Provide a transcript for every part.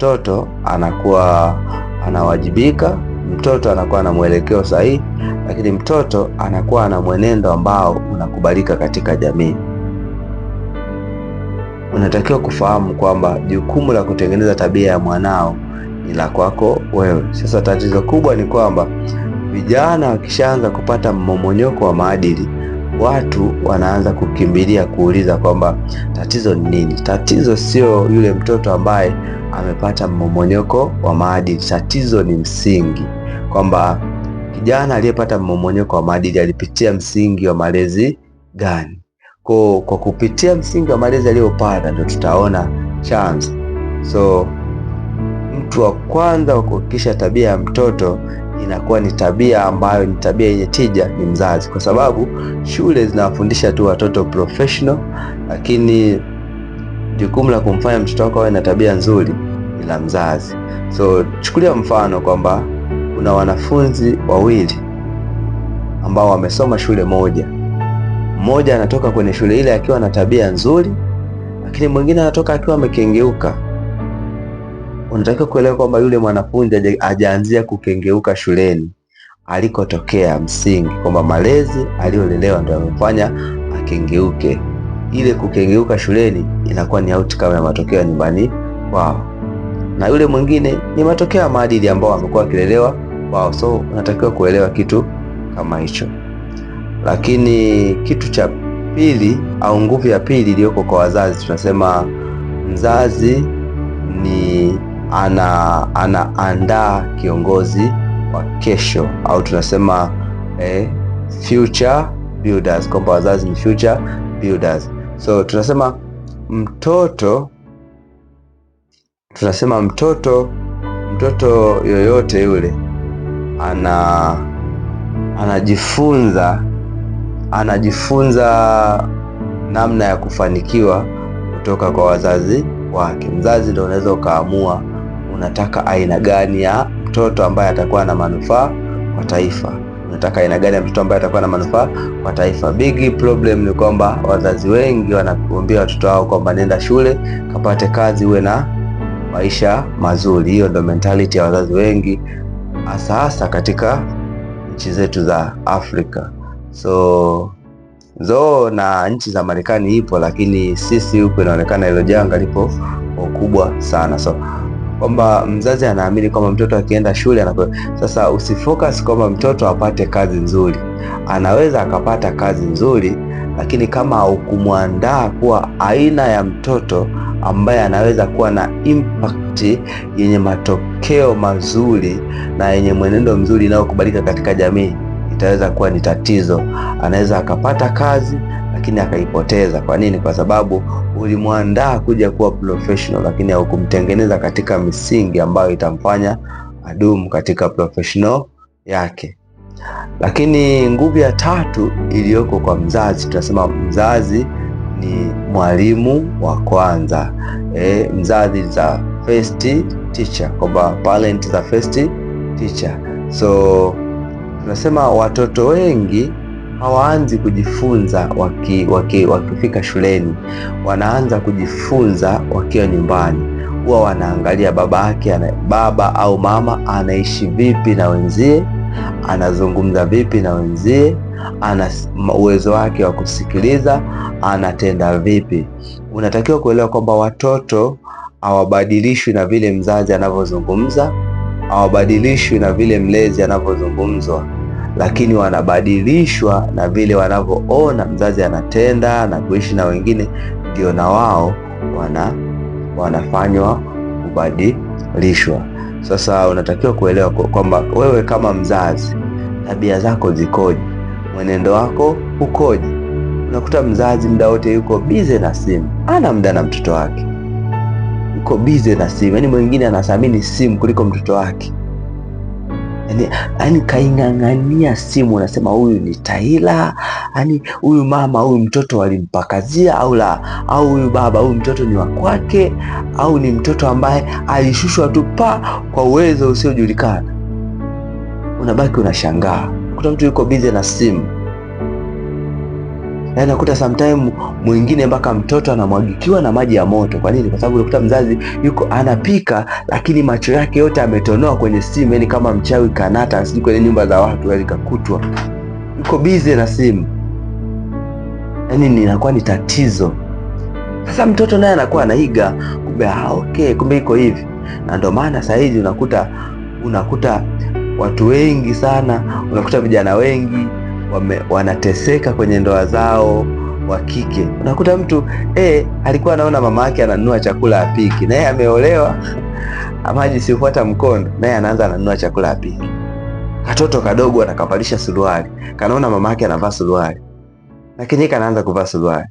mtoto anakuwa anawajibika, mtoto anakuwa na mwelekeo sahihi, lakini mtoto anakuwa na mwenendo ambao unakubalika katika jamii. Unatakiwa kufahamu kwamba jukumu la kutengeneza tabia ya mwanao ni la kwako wewe. Sasa tatizo kubwa ni kwamba vijana wakishaanza kupata mmomonyoko wa maadili, watu wanaanza kukimbilia kuuliza kwamba tatizo ni nini? Tatizo sio yule mtoto ambaye amepata mmomonyoko wa maadili. Tatizo ni msingi, kwamba kijana aliyepata mmomonyoko wa maadili alipitia msingi wa malezi gani? Kwa kupitia msingi wa malezi aliyopata ndio tutaona chanzo. So mtu wa kwanza wa kuhakikisha tabia ya mtoto inakuwa ni tabia ambayo ni tabia yenye tija ni mzazi, kwa sababu shule zinawafundisha tu watoto professional, lakini jukumu la kumfanya mtoto wako awe na tabia nzuri ni la mzazi. So chukulia mfano kwamba kuna wanafunzi wawili ambao wamesoma shule moja. Mmoja anatoka kwenye shule ile akiwa na tabia nzuri, lakini mwingine anatoka akiwa amekengeuka. Unatakiwa kuelewa kwamba yule mwanafunzi hajaanzia kukengeuka shuleni alikotokea msingi, kwamba malezi aliyolelewa ndio yamefanya akengeuke. Ile kukengeuka shuleni inakuwa ni outcome ya matokeo ya nyumbani kwao, na yule mwingine ni matokeo ya maadili ambao amekuwa akilelewa kwao. So unatakiwa kuelewa kitu kama hicho. Lakini kitu cha pili au nguvu ya pili iliyoko kwa wazazi, tunasema mzazi ni anaandaa kiongozi wa kesho, au tunasema future builders, kwamba wazazi ni future builders. So tunasema mtoto yoyote yule anajifunza namna ya kufanikiwa kutoka kwa wazazi wake. Mzazi ndio unaweza ukaamua unataka aina gani ya mtoto ambaye atakuwa na manufaa kwa taifa. Unataka aina gani ya mtoto ambaye atakuwa na manufaa kwa taifa. Big problem ni kwamba wazazi wengi wanakuambia watoto wao kwamba nenda shule, kapate kazi, uwe na maisha mazuri. Hiyo ndio mentality ya wazazi wengi, hasa katika nchi zetu za Afrika. So na nchi za Marekani ipo, lakini sisi huko inaonekana hilo janga lipo kwa ukubwa sana. So kwamba mzazi anaamini kwamba mtoto akienda shule sasa usifocus kwamba mtoto apate kazi nzuri. Anaweza akapata kazi nzuri, lakini kama haukumwandaa kuwa aina ya mtoto ambaye anaweza kuwa na impact yenye matokeo mazuri na yenye mwenendo mzuri inayokubalika katika jamii, itaweza kuwa ni tatizo. Anaweza akapata kazi lakini akaipoteza. Kwa nini? Kwa sababu ulimwandaa kuja kuwa professional, lakini haukumtengeneza katika misingi ambayo itamfanya adumu katika professional yake. Lakini nguvu ya tatu iliyoko kwa mzazi, tunasema mzazi ni mwalimu wa kwanza. Mzazi is the first teacher, kwamba parent is the first teacher. So tunasema watoto wengi hawaanzi kujifunza wakifika shuleni, wanaanza kujifunza wakiwa nyumbani. Huwa wanaangalia baba au mama anaishi vipi na wenzie, anazungumza vipi na wenzie, ana uwezo wake wa kusikiliza, anatenda vipi. Unatakiwa kuelewa kwamba watoto hawabadilishwi na vile mzazi anavyozungumza, hawabadilishwi na vile mlezi anavyozungumzwa, lakini wanabadilishwa na vile wanavyoona mzazi anatenda na kuishi na wengine, ndio na wao wanafanywa kubadilishwa. Sasa unatakiwa kuelewa kwamba wewe kama mzazi, tabia zako zikoje, mwenendo wako ukoje. Unakuta mzazi muda wote yuko busy na simu, ana muda na mtoto wake, yuko busy na simu. Yaani mwingine anathamini simu kuliko mtoto wake. Yaani kaing'ang'ania simu, unasema huyu ni taila, yaani huyu mama, huyu mtoto walimpakazia au la, au huyu baba, huyu mtoto ni wa kwake, au ni mtoto ambaye alishushwa tu kwa uwezo usiojulikana. Unabaki unashangaa, kuna mtu yuko busy na simu. Yaani nakuta sometime mwingine mpaka mtoto anamwagikiwa na maji ya moto. Kwa nini? Kwa sababu unakuta mzazi yuko anapika, lakini macho yake yote ametonoa kwenye simu, yani kama mchawi kanata, sijui kwenye nyumba za watu, yani kakutwa yuko busy na simu. Yani inakuwa ni tatizo. Sasa mtoto naye anakuwa anaiga, kumbe okay, kumbe iko hivi. Na ndio maana saa hizi unakuta watu wengi sana, unakuta vijana wengi wanateseka kwenye ndoa zao wa kike. Unakuta mtu alikuwa anaona mama yake ananunua chakula apiki, naye ameolewa, maji sifuata mkondo, naye anaanza ananunua chakula apiki. Katoto kadogo anakavalisha suruali, kanaona mama yake anavaa suruali, lakini kanaanza kuvaa suruali.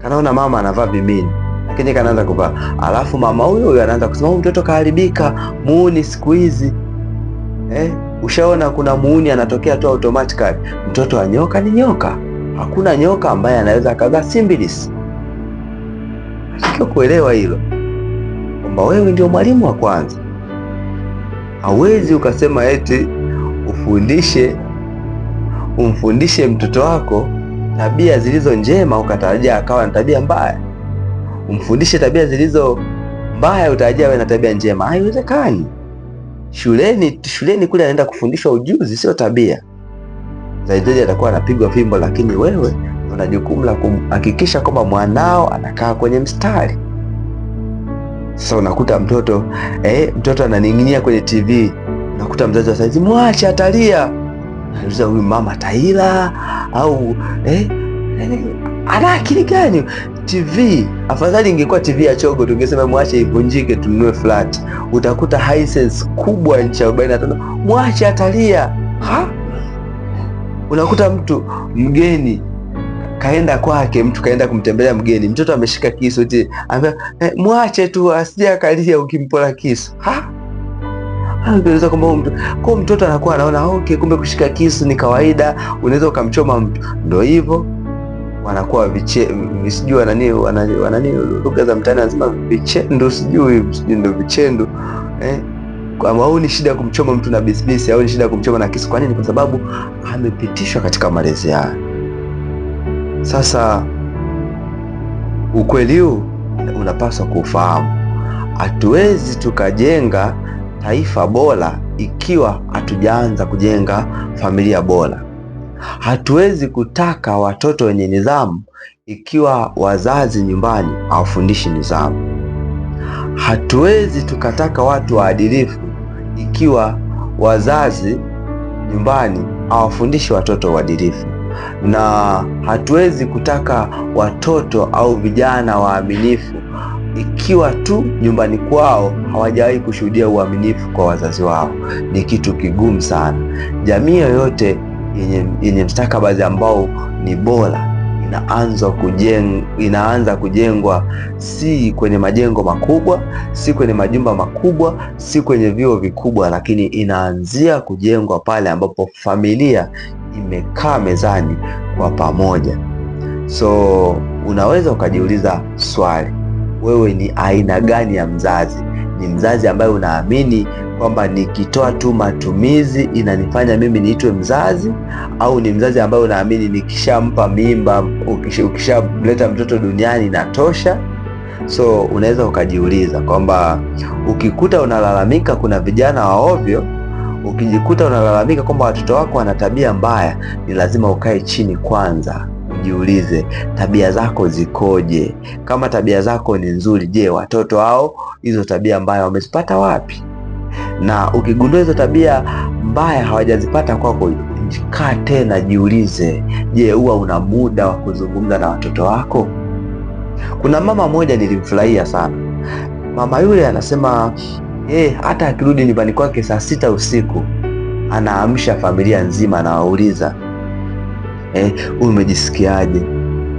Kanaona mama anavaa vimini, lakini kanaanza kuvaa. Alafu mama huyo anaanza kusema mtoto kaharibika, muuni siku hizi. Ushaona kuna muuni anatokea tu automatically. Mtoto wa nyoka ni nyoka. Hakuna nyoka ambaye anaweza kuzaa simbilisi. Unatakiwa kuelewa hilo, kwamba wewe ndio mwalimu wa kwanza. Hauwezi ukasema eti umfundishe mtoto wako tabia zilizo njema ukatarajia akawa na tabia mbaya. Umfundishe tabia zilizo mbaya utarajia awe na tabia njema. Haiwezekani. Shuleni kule anaenda kufundishwa ujuzi, sio tabia. Zaidi atakuwa anapigwa fimbo, lakini wewe una jukumu la kuhakikisha kwamba mwanao anakaa kwenye mstari. Sasa unakuta mtoto ananing'inia kwenye TV. Unakuta mzazi wa saizi, mwache atalia. Anauliza, huyu mama taila au ana akili gani? TV afadhali ingekuwa TV ya chogo, tungesema mwache ivunjike tununue flat. Utakuta Hisense kubwa inchi 45, mwache atalia. Unakuta mtu mgeni kaenda kwake, mtu kaenda kumtembelea mgeni, mtoto ameshika kisu eti anambia mwache tu asije akalia ukimpola kisu. Anaweza kwamba kwa mtoto anakuwa anaona okay, kumbe kushika kisu ni kawaida, unaweza ukamchoma mtu. Ndio hivyo wanakuwa sijui wanani lugha za mtaani lazima vichendo, sijui ndio vichendo au ni shida kumchoma mtu na bisibisi, au ni shida kumchoma na kisu. Kwa nini? Kwa sababu amepitishwa katika malezi haya. Sasa ukweli huu unapaswa kufahamu. Hatuwezi tukajenga taifa bora ikiwa hatujaanza kujenga familia bora. Hatuwezi kutaka watoto wenye nidhamu ikiwa wazazi nyumbani hawafundishi nidhamu. Hatuwezi tukataka watu waadilifu ikiwa wazazi nyumbani hawafundishi watoto uadilifu. Na hatuwezi kutaka watoto au vijana waaminifu ikiwa tu nyumbani kwao hawajawahi kushuhudia uaminifu kwa wazazi wao. Ni kitu kigumu sana. Jamii yoyote yenye mstakabali ambao ni bora inaanza kujengwa si kwenye majengo makubwa, si kwenye majumba makubwa, si kwenye vyuo vikubwa, lakini inaanzia kujengwa pale ambapo familia imekaa mezani kwa pamoja. So unaweza ukajiuliza swali, wewe ni aina gani ya mzazi? Ni mzazi ambaye unaamini kwamba nikitoa tu matumizi inanifanya mimi niitwe mzazi, au ni mzazi ambaye unaamini nikishampa mimba, ukishamleta mtoto duniani inatosha? So unaweza ukajiuliza kwamba ukikuta unalalamika kuna vijana wa ovyo, ukijikuta unalalamika kwamba watoto wako wana tabia mbaya, ni lazima ukae chini kwanza ujiulize tabia zako zikoje. Kama tabia zako ni nzuri, je, watoto hao hizo tabia mbaya wamezipata wapi? Na ukigundua hizo tabia mbaya hawajazipata kwako, kaa tena jiulize, je, huwa una muda wa kuzungumza na watoto wako? Kuna mama mmoja nilimfurahia sana. Mama yule anasema hata akirudi nyumbani kwake saa 6 usiku anaamsha familia nzima, anawauliza umejisikiaje?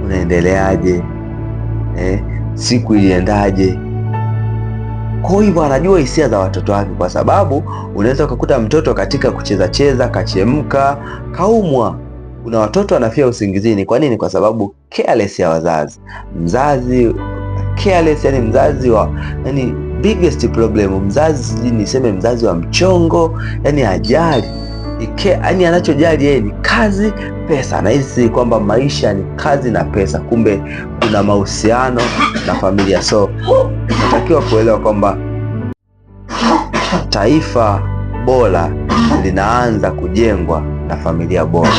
Unaendeleaje? Siku iliendaje? Kwa hivyo anajua hisia za watoto wake, kwa sababu unaweza ukakuta mtoto katika kucheza kachemka, kaumwa. Kuna watoto wanafia usingizini. Kwa nini? Kwa sababu careless ya wazazi. Mzazi careless, yani biggest problem, mzazi niseme mzazi wa mchongo, yani ajali. yaani anachojali yeye ni kazi, pesa. Anahisi kwamba maisha ni kazi na pesa, kumbe kuna mahusiano na familia. So tunatakiwa kuelewa kwamba taifa bora linaanza kujengwa na familia bora.